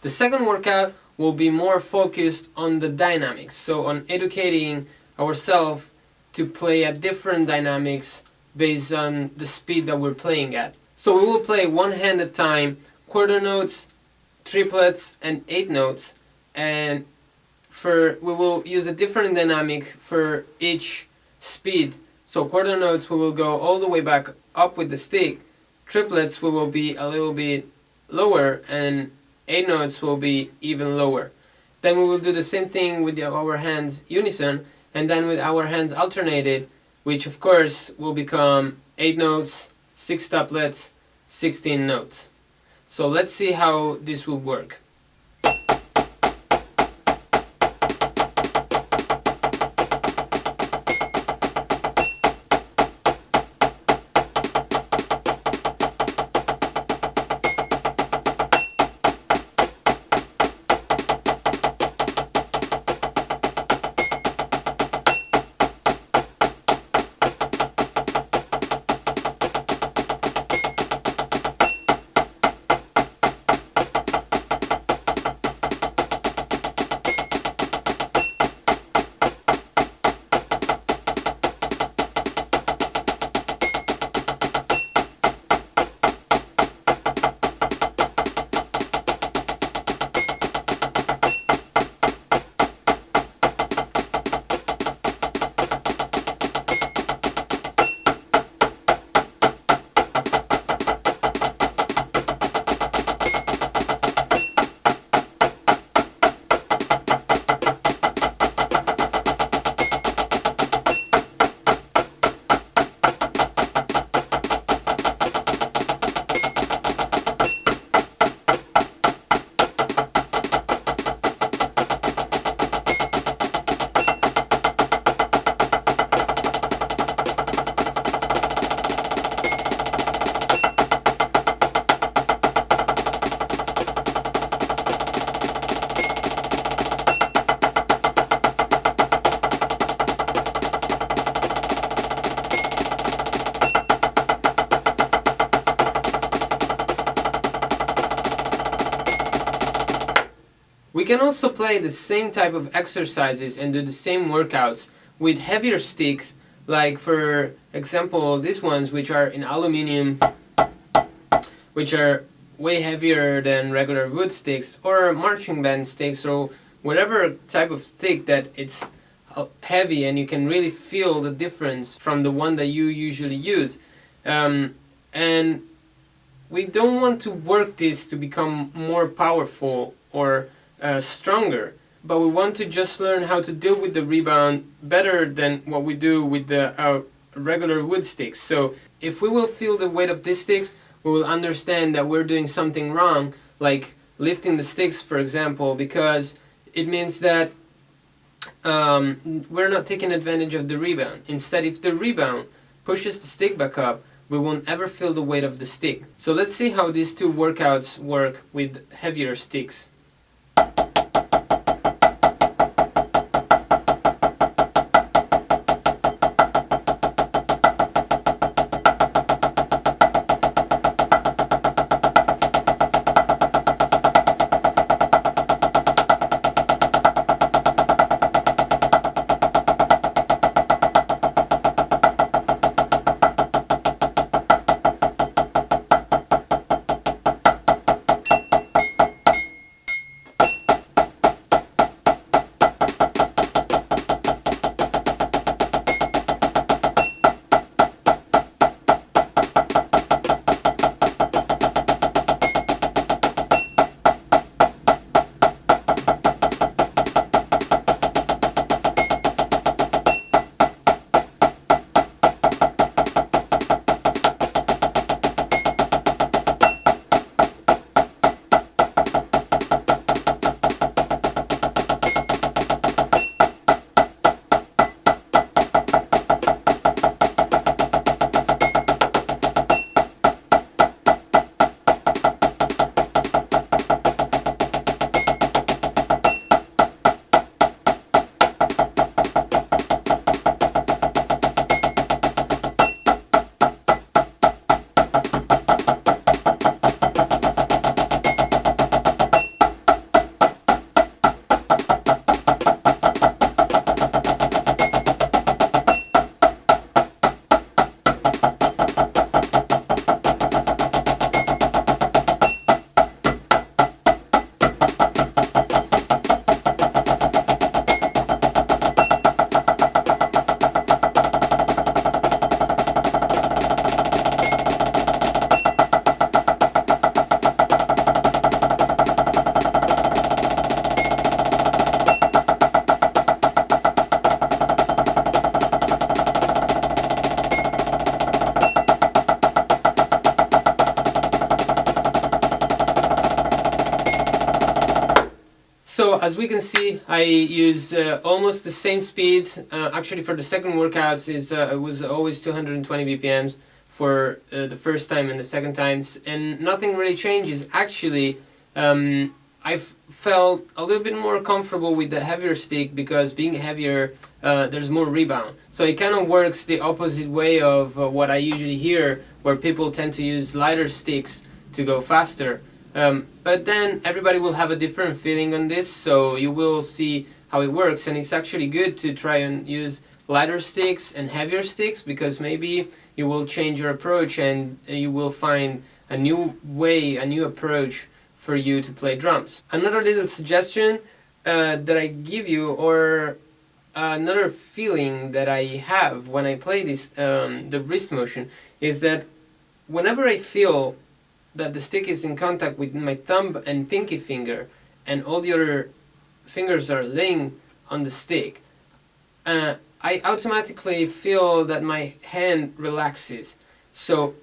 The second workout will be more focused on the dynamics, so on educating ourselves to play at different dynamics based on the speed that we're playing at. So we will play one hand at a time, quarter notes, triplets, and 8 notes, and we will use a different dynamic for each speed. So quarter notes we will go all the way back up with the stick, triplets we will be a little bit lower, and 8 notes will be even lower. Then we will do the same thing with our hands unison, and then with our hands alternated, which of course will become 8 notes, 6 tuplets, 16 notes. So let's see how this will work. We can also play the same type of exercises and do the same workouts with heavier sticks, like for example these ones, which are in aluminum, which are way heavier than regular wood sticks, or marching band sticks, or whatever type of stick that it's heavy and you can really feel the difference from the one that you usually use. And we don't want to work this to become more powerful or stronger, but we want to just learn how to deal with the rebound better than what we do with the regular wood sticks. So if we will feel the weight of these sticks, we will understand that we're doing something wrong, like lifting the sticks, for example, because it means that we're not taking advantage of the rebound. Instead, if the rebound pushes the stick back up, we won't ever feel the weight of the stick. So let's see how these two workouts work with heavier sticks. So as we can see, I used almost the same speeds. Actually, for the second workouts, it was always 220 BPMs for the first time and the second times, and nothing really changes. Actually, I've felt a little bit more comfortable with the heavier stick because being heavier, there's more rebound. So it kind of works the opposite way of what I usually hear, where people tend to use lighter sticks to go faster. But then everybody will have a different feeling on this, so you will see how it works, and it's actually good to try and use lighter sticks and heavier sticks, because maybe you will change your approach and you will find a new way, a new approach for you to play drums. Another little suggestion that I give you, or another feeling that I have when I play this, the wrist motion, is that whenever I feel that the stick is in contact with my thumb and pinky finger, and all the other fingers are laying on the stick, I automatically feel that my hand relaxes. So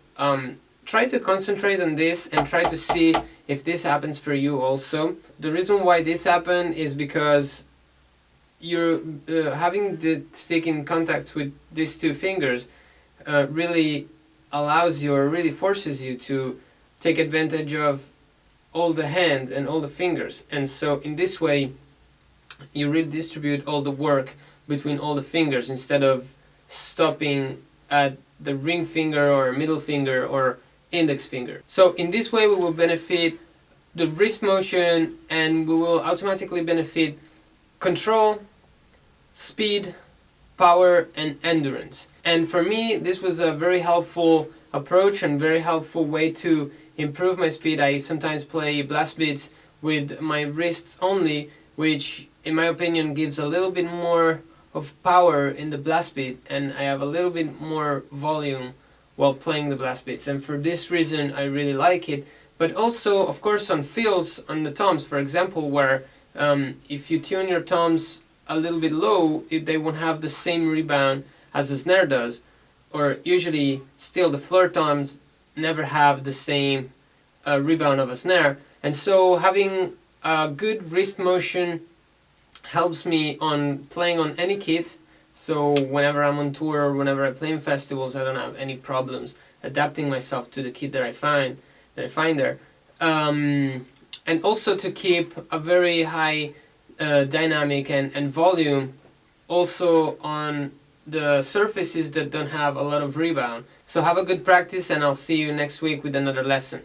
try to concentrate on this and try to see if this happens for you also. The reason why this happens is because you're having the stick in contact with these two fingers really allows you, or really forces you to take advantage of all the hands and all the fingers, and so in this way you redistribute all the work between all the fingers instead of stopping at the ring finger or middle finger or index finger. So in this way we will benefit the wrist motion, and we will automatically benefit control, speed, power, and endurance. And for me, this was a very helpful approach and very helpful way to improve my speed. I sometimes play blast beats with my wrists only, which in my opinion gives a little bit more of power in the blast beat, and I have a little bit more volume while playing the blast beats, and for this reason I really like it. But also, of course, on fills on the toms, for example, where if you tune your toms a little bit low, they won't have the same rebound as the snare does, or usually still the floor toms never have the same rebound of a snare, and so having a good wrist motion helps me on playing on any kit. So whenever I'm on tour or whenever I play in festivals, I don't have any problems adapting myself to the kit that I find there, and also to keep a very high dynamic and volume also on the surfaces that don't have a lot of rebound. So have a good practice, and I'll see you next week with another lesson.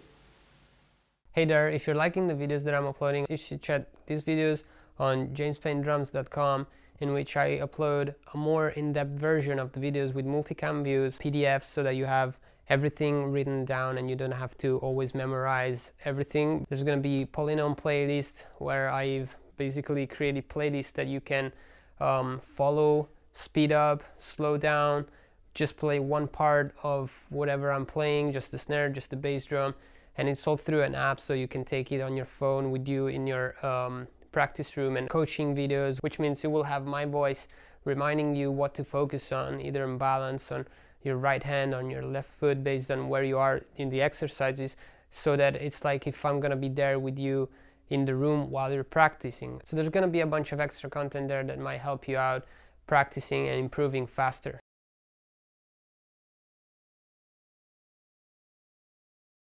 Hey there, if you're liking the videos that I'm uploading, you should check these videos on jamespaynedrums.com, in which I upload a more in-depth version of the videos with multicam views, PDFs, so that you have everything written down and you don't have to always memorize everything. There's going to be Polynome playlist, where I've basically created playlists that you can follow, speed up, slow down, just play one part of whatever I'm playing, just the snare, just the bass drum, and it's all through an app, so you can take it on your phone with you in your practice room, and coaching videos, which means you will have my voice reminding you what to focus on, either in balance on your right hand, on your left foot, based on where you are in the exercises, so that it's like if I'm gonna be there with you in the room while you're practicing. So there's gonna be a bunch of extra content there that might help you out practicing and improving faster.